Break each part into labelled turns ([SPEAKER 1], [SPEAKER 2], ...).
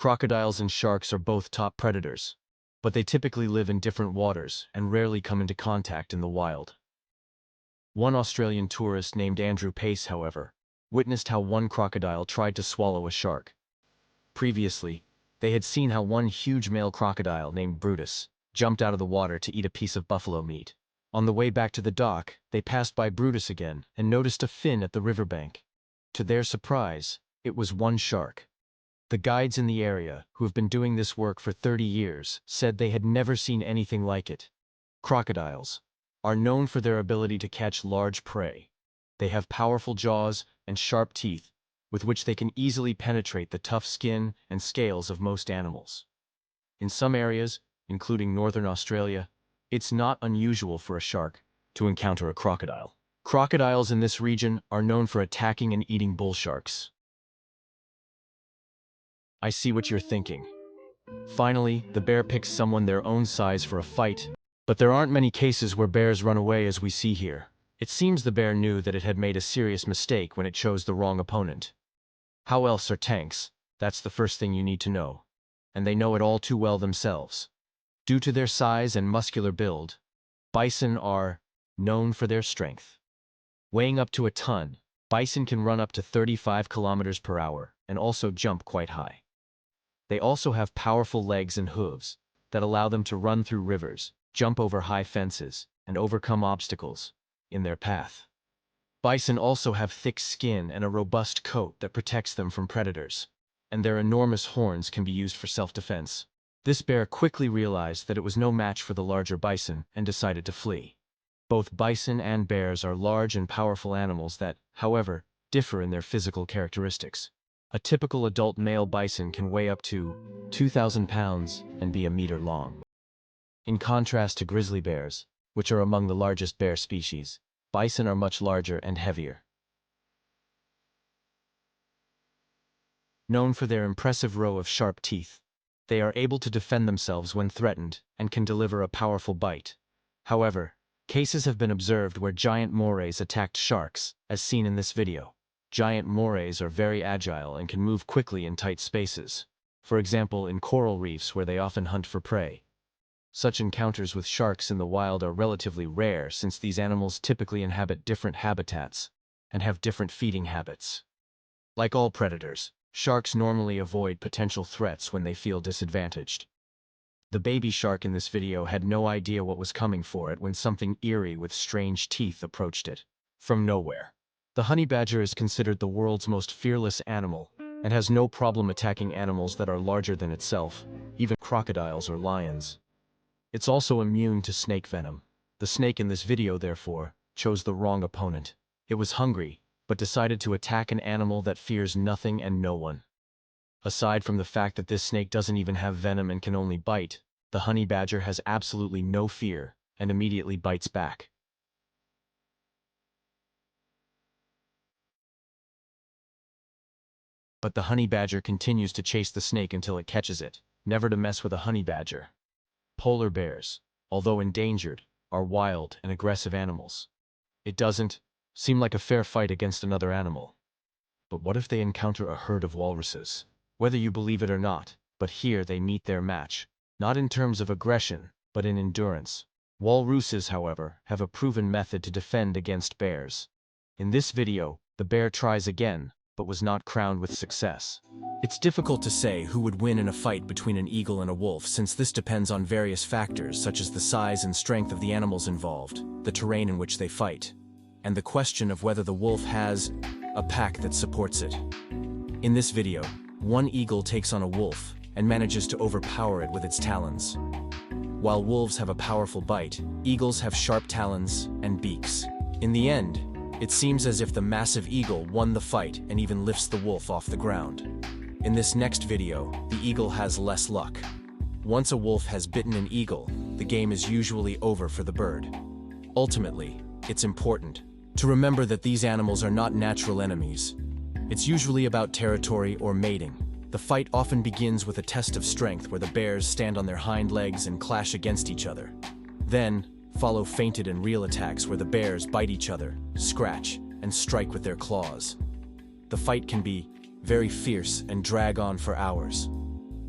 [SPEAKER 1] Crocodiles and sharks are both top predators, but they typically live in different waters and rarely come into contact in the wild. One Australian tourist named Andrew Pace, however, witnessed how one crocodile tried to swallow a shark. Previously, they had seen how one huge male crocodile named Brutus jumped out of the water to eat a piece of buffalo meat. On the way back to the dock, they passed by Brutus again and noticed a fin at the riverbank. To their surprise, it was one shark. The guides in the area, who have been doing this work for 30 years, said they had never seen anything like it. Crocodiles are known for their ability to catch large prey. They have powerful jaws and sharp teeth, with which they can easily penetrate the tough skin and scales of most animals. In some areas, including northern Australia, it's not unusual for a shark to encounter a crocodile. Crocodiles in this region are known for attacking and eating bull sharks. I see what you're thinking. Finally, the bear picks someone their own size for a fight, but there aren't many cases where bears run away as we see here. It seems the bear knew that it had made a serious mistake when it chose the wrong opponent. How else are tanks? That's the first thing you need to know. And they know it all too well themselves. Due to their size and muscular build, bison are known for their strength. Weighing up to a ton, bison can run up to 35 kilometers per hour and also jump quite high. They also have powerful legs and hooves that allow them to run through rivers, jump over high fences, and overcome obstacles in their path. Bison also have thick skin and a robust coat that protects them from predators, and their enormous horns can be used for self-defense. This bear quickly realized that it was no match for the larger bison and decided to flee. Both bison and bears are large and powerful animals that, however, differ in their physical characteristics. A typical adult male bison can weigh up to 2,000 pounds and be a meter long. In contrast to grizzly bears, which are among the largest bear species, bison are much larger and heavier. Known for their impressive row of sharp teeth, they are able to defend themselves when threatened and can deliver a powerful bite. However, cases have been observed where giant morays attacked sharks, as seen in this video. Giant morays are very agile and can move quickly in tight spaces, for example in coral reefs where they often hunt for prey. Such encounters with sharks in the wild are relatively rare since these animals typically inhabit different habitats and have different feeding habits. Like all predators, sharks normally avoid potential threats when they feel disadvantaged. The baby shark in this video had no idea what was coming for it when something eerie with strange teeth approached it from nowhere. The honey badger is considered the world's most fearless animal and has no problem attacking animals that are larger than itself, even crocodiles or lions. It's also immune to snake venom. The snake in this video, therefore, chose the wrong opponent. It was hungry, but decided to attack an animal that fears nothing and no one. Aside from the fact that this snake doesn't even have venom and can only bite, the honey badger has absolutely no fear and immediately bites back. But the honey badger continues to chase the snake until it catches it. Never to mess with a honey badger. Polar bears, although endangered, are wild and aggressive animals. It doesn't seem like a fair fight against another animal. But what if they encounter a herd of walruses? Whether you believe it or not, but here they meet their match, not in terms of aggression, but in endurance. Walruses, however, have a proven method to defend against bears. In this video, the bear tries again, but was not crowned with success. It's difficult to say who would win in a fight between an eagle and a wolf since this depends on various factors such as the size and strength of the animals involved, the terrain in which they fight, and the question of whether the wolf has a pack that supports it. In this video, one eagle takes on a wolf and manages to overpower it with its talons. While wolves have a powerful bite, eagles have sharp talons and beaks. In the end, it seems as if the massive eagle won the fight and even lifts the wolf off the ground. In this next video, the eagle has less luck. Once a wolf has bitten an eagle, the game is usually over for the bird. Ultimately, it's important to remember that these animals are not natural enemies. It's usually about territory or mating. The fight often begins with a test of strength where the bears stand on their hind legs and clash against each other. Then, follow feinted and real attacks where the bears bite each other, scratch, and strike with their claws. The fight can be very fierce and drag on for hours.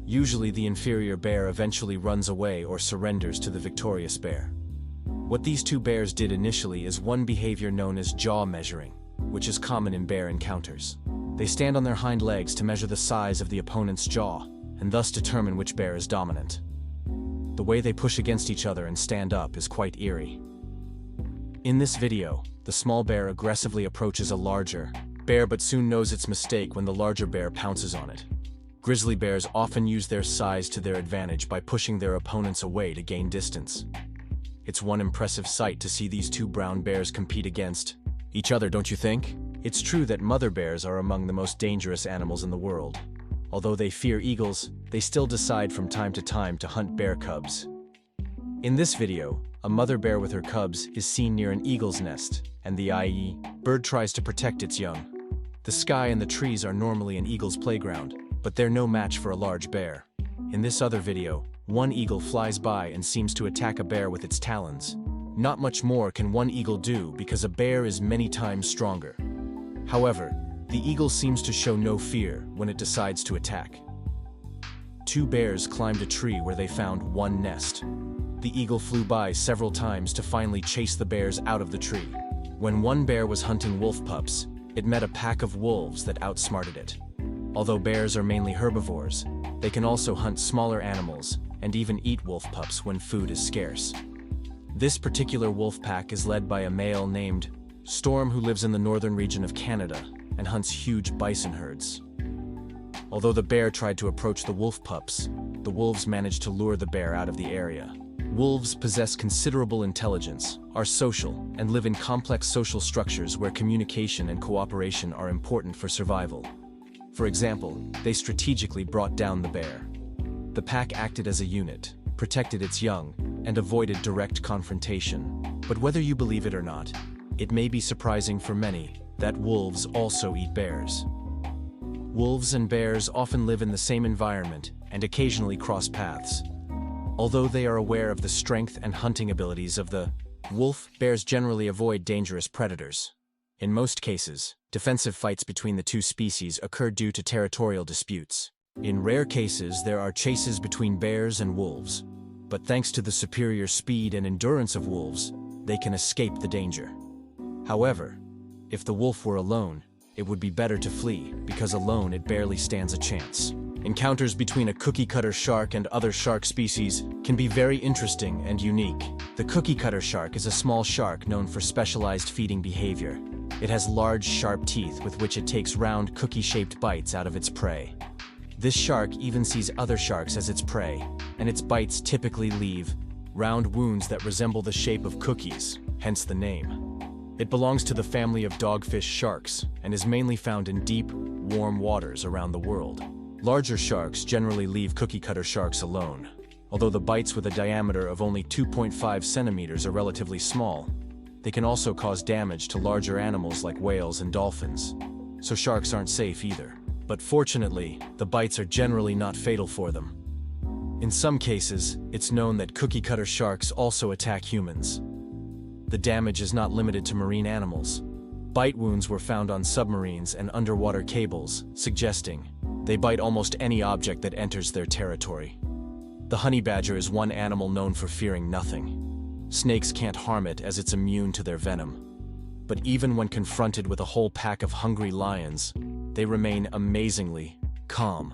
[SPEAKER 1] Usually the inferior bear eventually runs away or surrenders to the victorious bear. What these two bears did initially is one behavior known as jaw measuring, which is common in bear encounters. They stand on their hind legs to measure the size of the opponent's jaw, and thus determine which bear is dominant. The way they push against each other and stand up is quite eerie. In this video, the small bear aggressively approaches a larger bear but soon knows its mistake when the larger bear pounces on it. Grizzly bears often use their size to their advantage by pushing their opponents away to gain distance. It's one impressive sight to see these two brown bears compete against each other, don't you think? It's true that mother bears are among the most dangerous animals in the world. Although they fear eagles, they still decide from time to hunt bear cubs. In this video, a mother bear with her cubs is seen near an eagle's nest, and the i.e. bird tries to protect its young. The sky and the trees are normally an eagle's playground, but they're no match for a large bear. In this other video, one eagle flies by and seems to attack a bear with its talons. Not much more can one eagle do because a bear is many times stronger. However, the eagle seems to show no fear when it decides to attack. Two bears climbed a tree where they found one nest. The eagle flew by several times to finally chase the bears out of the tree. When one bear was hunting wolf pups, it met a pack of wolves that outsmarted it. Although bears are mainly herbivores, they can also hunt smaller animals and even eat wolf pups when food is scarce. This particular wolf pack is led by a male named Storm who lives in the northern region of Canada and hunts huge bison herds. Although the bear tried to approach the wolf pups, the wolves managed to lure the bear out of the area. Wolves possess considerable intelligence, are social, and live in complex social structures where communication and cooperation are important for survival. For example, they strategically brought down the bear. The pack acted as a unit, protected its young, and avoided direct confrontation. But whether you believe it or not, it may be surprising for many that wolves also eat bears. Wolves and bears often live in the same environment and occasionally cross paths. Although they are aware of the strength and hunting abilities of the wolf, bears generally avoid dangerous predators. In most cases, defensive fights between the two species occur due to territorial disputes. In rare cases, there are chases between bears and wolves. But thanks to the superior speed and endurance of wolves, they can escape the danger. However, if the wolf were alone, it would be better to flee, because alone it barely stands a chance. Encounters between a cookie-cutter shark and other shark species can be very interesting and unique. The cookie-cutter shark is a small shark known for specialized feeding behavior. It has large, sharp teeth with which it takes round, cookie-shaped bites out of its prey. This shark even sees other sharks as its prey, and its bites typically leave round wounds that resemble the shape of cookies, hence the name. It belongs to the family of dogfish sharks and is mainly found in deep, warm waters around the world. Larger sharks generally leave cookie-cutter sharks alone. Although the bites with a diameter of only 2.5 centimeters are relatively small, they can also cause damage to larger animals like whales and dolphins. So sharks aren't safe either. But fortunately, the bites are generally not fatal for them. In some cases, it's known that cookie-cutter sharks also attack humans. The damage is not limited to marine animals. Bite wounds were found on submarines and underwater cables, suggesting they bite almost any object that enters their territory. The honey badger is one animal known for fearing nothing. Snakes can't harm it as it's immune to their venom. But even when confronted with a whole pack of hungry lions, they remain amazingly calm.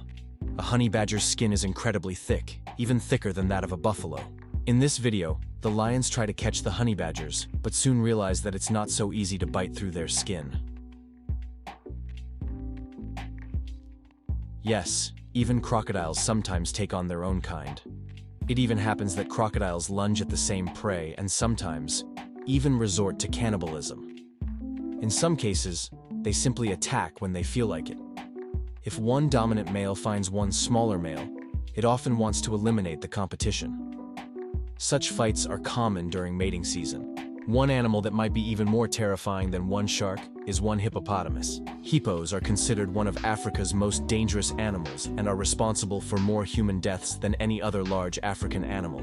[SPEAKER 1] A honey badger's skin is incredibly thick, even thicker than that of a buffalo. In this video, the lions try to catch the honey badgers, but soon realize that it's not so easy to bite through their skin. Yes, even crocodiles sometimes take on their own kind. It even happens that crocodiles lunge at the same prey and sometimes even resort to cannibalism. In some cases, they simply attack when they feel like it. If one dominant male finds one smaller male, it often wants to eliminate the competition. Such fights are common during mating season. One animal that might be even more terrifying than one shark is one hippopotamus. Hippos are considered one of Africa's most dangerous animals and are responsible for more human deaths than any other large African animal.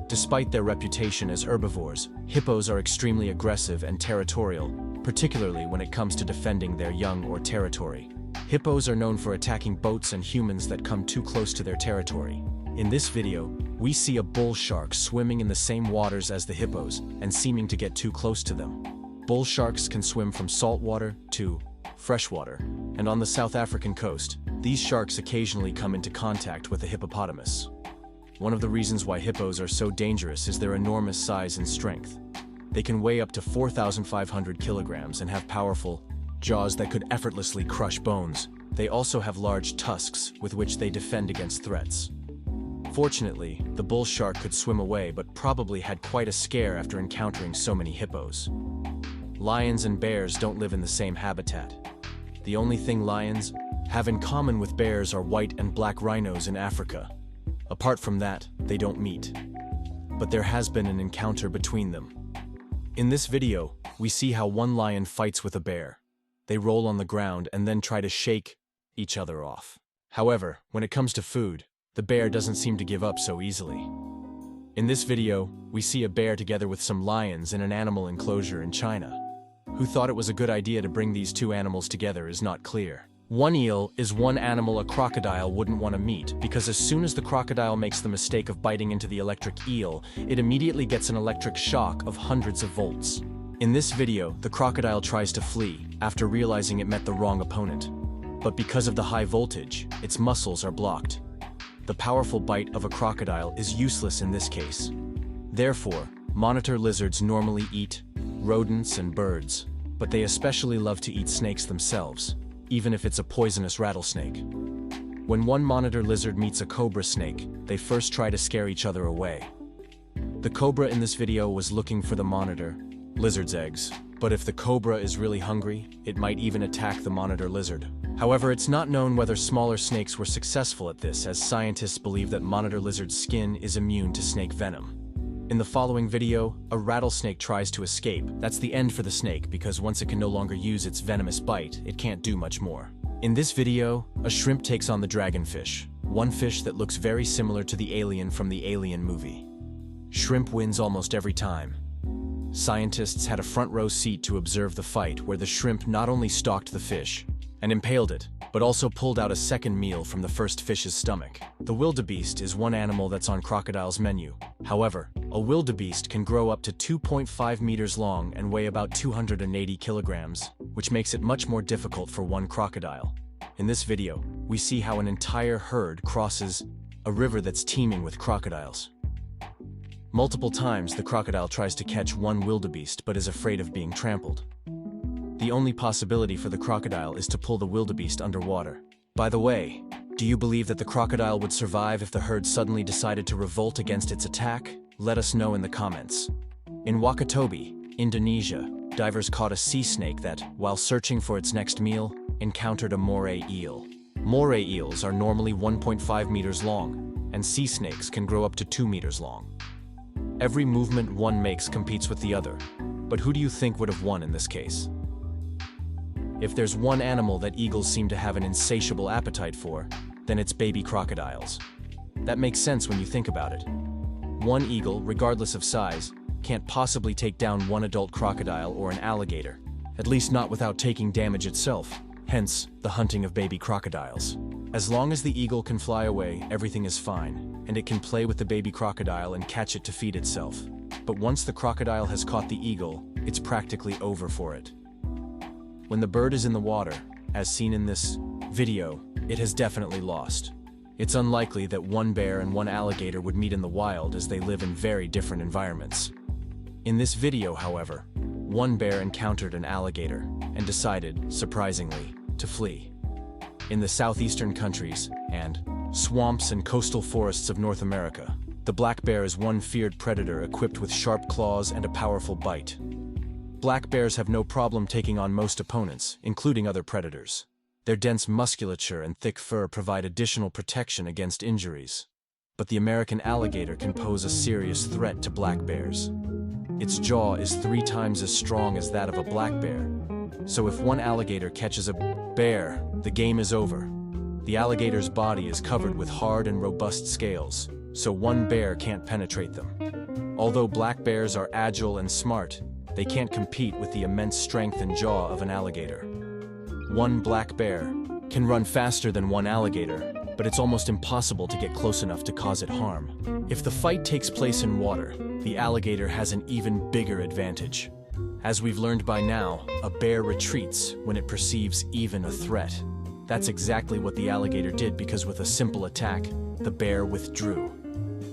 [SPEAKER 1] Despite their reputation as herbivores, hippos are extremely aggressive and territorial, particularly when it comes to defending their young or territory. Hippos are known for attacking boats and humans that come too close to their territory. In this video, we see a bull shark swimming in the same waters as the hippos and seeming to get too close to them. Bull sharks can swim from saltwater to freshwater, and on the South African coast, these sharks occasionally come into contact with a hippopotamus. One of the reasons why hippos are so dangerous is their enormous size and strength. They can weigh up to 4,500 kilograms and have powerful jaws that could effortlessly crush bones. They also have large tusks with which they defend against threats. Fortunately, the bull shark could swim away but probably had quite a scare after encountering so many hippos. Lions and bears don't live in the same habitat. The only thing lions have in common with bears are white and black rhinos in Africa. Apart from that, they don't meet. But there has been an encounter between them. In this video, we see how one lion fights with a bear. They roll on the ground and then try to shake each other off. However, when it comes to food, the bear doesn't seem to give up so easily. In this video, we see a bear together with some lions in an animal enclosure in China. Who thought it was a good idea to bring these two animals together is not clear. One eel is one animal a crocodile wouldn't want to meet, because as soon as the crocodile makes the mistake of biting into the electric eel, it immediately gets an electric shock of hundreds of volts. In this video, the crocodile tries to flee after realizing it met the wrong opponent. But because of the high voltage, its muscles are blocked. The powerful bite of a crocodile is useless in this case. Therefore, monitor lizards normally eat rodents and birds, but they especially love to eat snakes themselves, even if it's a poisonous rattlesnake. When one monitor lizard meets a cobra snake, they first try to scare each other away. The cobra in this video was looking for the monitor lizard's eggs, but if the cobra is really hungry, it might even attack the monitor lizard. However, it's not known whether smaller snakes were successful at this, as scientists believe that monitor lizard's skin is immune to snake venom. In the following video, a rattlesnake tries to escape. That's the end for the snake, because once it can no longer use its venomous bite, it can't do much more. In this video, a shrimp takes on the dragonfish, one fish that looks very similar to the alien from the Alien movie. Shrimp wins almost every time. Scientists had a front row seat to observe the fight, where the shrimp not only stalked the fish and impaled it, but also pulled out a second meal from the first fish's stomach. The wildebeest is one animal that's on crocodile's menu. However, a wildebeest can grow up to 2.5 meters long and weigh about 280 kilograms, which makes it much more difficult for one crocodile. In this video, we see how an entire herd crosses a river that's teeming with crocodiles. Multiple times, the crocodile tries to catch one wildebeest but is afraid of being trampled. The only possibility for the crocodile is to pull the wildebeest underwater. By the way, do you believe that the crocodile would survive if the herd suddenly decided to revolt against its attack? Let us know in the comments. In Wakatobi, Indonesia, divers caught a sea snake that, while searching for its next meal, encountered a moray eel. Moray eels are normally 1.5 meters long, and sea snakes can grow up to 2 meters long. Every movement one makes competes with the other, but who do you think would have won in this case? If there's one animal that eagles seem to have an insatiable appetite for, then it's baby crocodiles. That makes sense when you think about it. One eagle, regardless of size, can't possibly take down one adult crocodile or an alligator, at least not without taking damage itself, hence the hunting of baby crocodiles. As long as the eagle can fly away, everything is fine, and it can play with the baby crocodile and catch it to feed itself. But once the crocodile has caught the eagle, it's practically over for it. When the bird is in the water, as seen in this video, it has definitely lost. It's unlikely that one bear and one alligator would meet in the wild, as they live in very different environments. In this video, however, one bear encountered an alligator and decided, surprisingly, to flee. In the southeastern countries and swamps and coastal forests of North America, the black bear is one feared predator equipped with sharp claws and a powerful bite. Black bears have no problem taking on most opponents, including other predators. Their dense musculature and thick fur provide additional protection against injuries. But the American alligator can pose a serious threat to black bears. Its jaw is 3 times as strong as that of a black bear. So if one alligator catches a bear, the game is over. The alligator's body is covered with hard and robust scales, so one bear can't penetrate them. Although black bears are agile and smart, they can't compete with the immense strength and jaw of an alligator. One black bear can run faster than one alligator, but it's almost impossible to get close enough to cause it harm. If the fight takes place in water, the alligator has an even bigger advantage. As we've learned by now, a bear retreats when it perceives even a threat. That's exactly what the alligator did, because with a simple attack, the bear withdrew.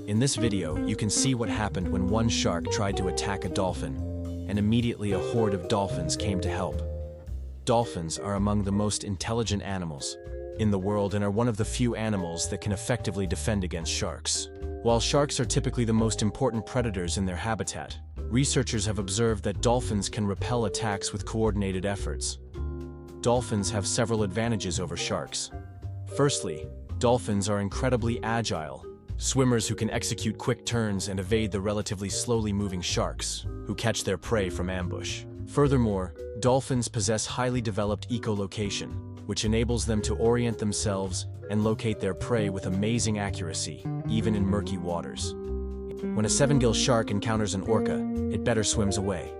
[SPEAKER 1] In this video, you can see what happened when one shark tried to attack a dolphin, and immediately a horde of dolphins came to help. Dolphins are among the most intelligent animals in the world and are one of the few animals that can effectively defend against sharks. While sharks are typically the most important predators in their habitat, researchers have observed that dolphins can repel attacks with coordinated efforts. Dolphins have several advantages over sharks. Firstly, dolphins are incredibly agile, swimmers who can execute quick turns and evade the relatively slowly moving sharks, who catch their prey from ambush. Furthermore, dolphins possess highly developed echolocation, which enables them to orient themselves and locate their prey with amazing accuracy, even in murky waters. When a seven-gill shark encounters an orca, it better swims away.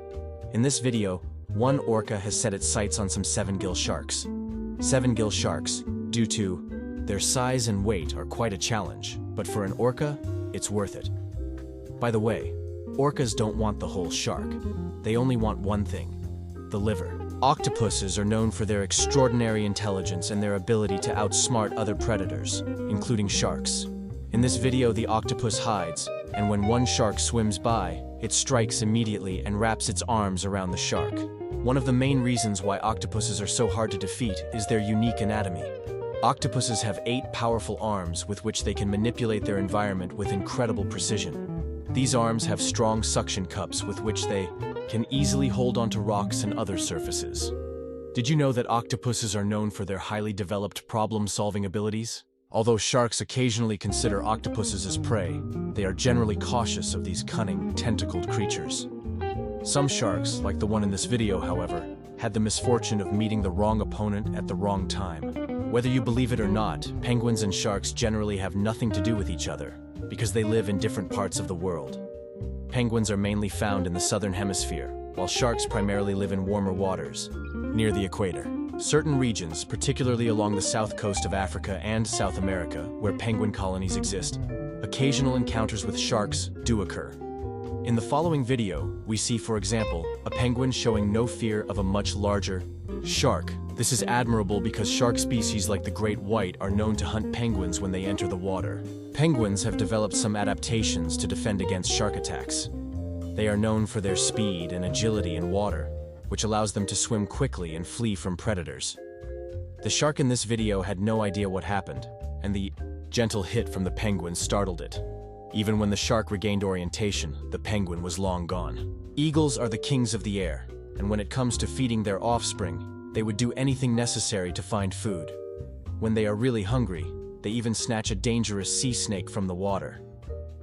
[SPEAKER 1] In this video, one orca has set its sights on some seven-gill sharks. Seven-gill sharks, due to their size and weight, are quite a challenge, but for an orca, it's worth it. By the way, orcas don't want the whole shark. They only want one thing: the liver. Octopuses are known for their extraordinary intelligence and their ability to outsmart other predators, including sharks. In this video, the octopus hides, and when one shark swims by, it strikes immediately and wraps its arms around the shark. One of the main reasons why octopuses are so hard to defeat is their unique anatomy. Octopuses have 8 powerful arms with which they can manipulate their environment with incredible precision. These arms have strong suction cups with which they can easily hold onto rocks and other surfaces. Did you know that octopuses are known for their highly developed problem-solving abilities? Although sharks occasionally consider octopuses as prey, they are generally cautious of these cunning, tentacled creatures. Some sharks, like the one in this video, however, had the misfortune of meeting the wrong opponent at the wrong time. Whether you believe it or not, penguins and sharks generally have nothing to do with each other, because they live in different parts of the world. Penguins are mainly found in the southern hemisphere, while sharks primarily live in warmer waters, near the equator. Certain regions, particularly along the south coast of Africa and South America, where penguin colonies exist, occasional encounters with sharks do occur. In the following video, we see, for example, a penguin showing no fear of a much larger shark. This is admirable because shark species like the great white are known to hunt penguins when they enter the water. Penguins have developed some adaptations to defend against shark attacks. They are known for their speed and agility in water, which allows them to swim quickly and flee from predators. The shark in this video had no idea what happened, and the gentle hit from the penguin startled it. Even when the shark regained orientation, the penguin was long gone. Eagles are the kings of the air, and when it comes to feeding their offspring, they would do anything necessary to find food. When they are really hungry, they even snatch a dangerous sea snake from the water.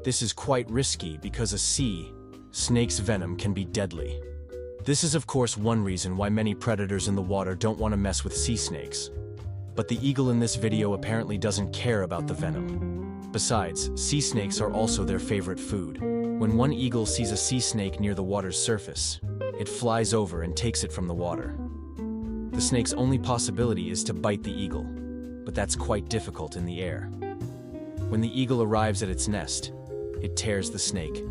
[SPEAKER 1] This is quite risky because a sea snake's venom can be deadly. This is of course one reason why many predators in the water don't want to mess with sea snakes. But the eagle in this video apparently doesn't care about the venom. Besides, sea snakes are also their favorite food. When one eagle sees a sea snake near the water's surface, it flies over and takes it from the water. The snake's only possibility is to bite the eagle, but that's quite difficult in the air. When the eagle arrives at its nest, it tears the snake